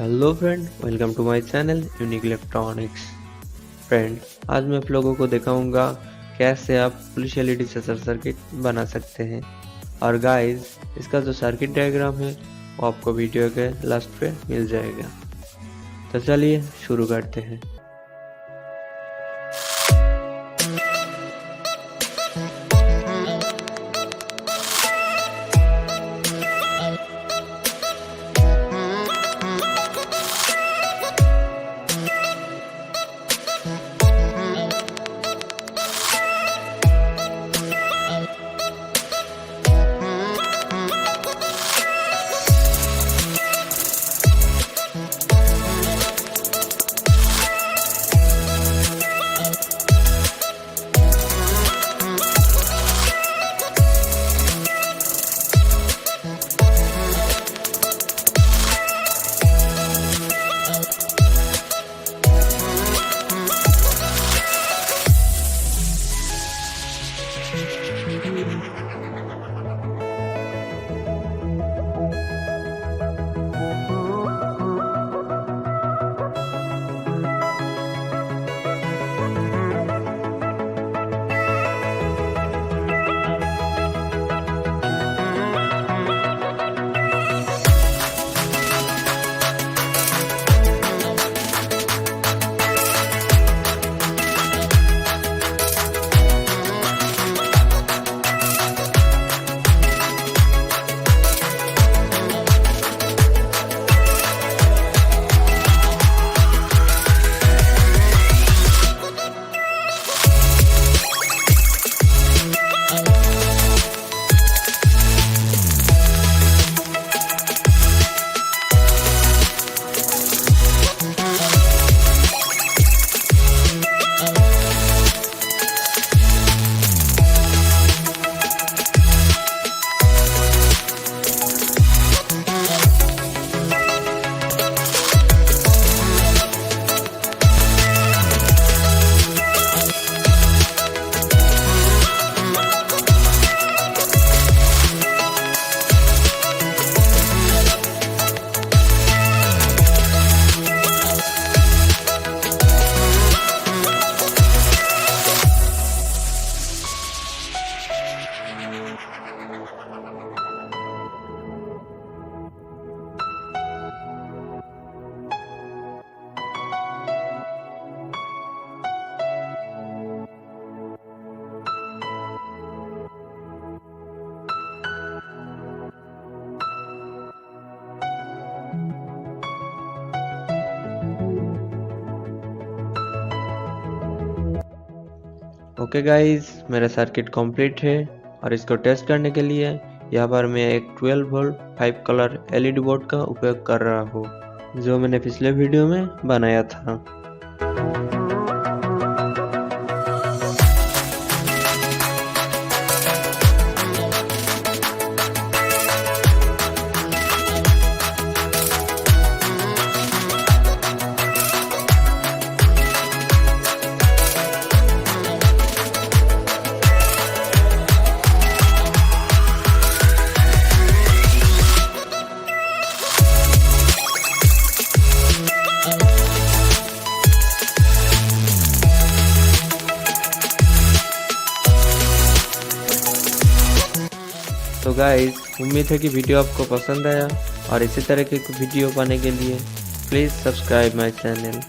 Hello friend, welcome to my channel Unique Electronics. Friend, आज मैं आप लोगों को दिखाऊंगा कैसे आप पुलिस एलईडी सेंसर सर्किट बना सकते हैं। और गाइस, इसका जो सर्किट डायग्राम है वो आपको वीडियो के लास्ट पे मिल जाएगा। तो चलिए शुरू करते हैं। ओके गाइस, मेरा सर्किट कंप्लीट है और इसको टेस्ट करने के लिए यहाँ पर मैं एक 12 वोल्ट 5 कलर एलईडी बोर्ड का उपयोग कर रहा हूँ, जो मैंने पिछले वीडियो में बनाया था। तो गाइस, उम्मीद है कि वीडियो आपको पसंद आया और इसी तरह के वीडियो पाने के लिए प्लीज़ सब्सक्राइब माय चैनल।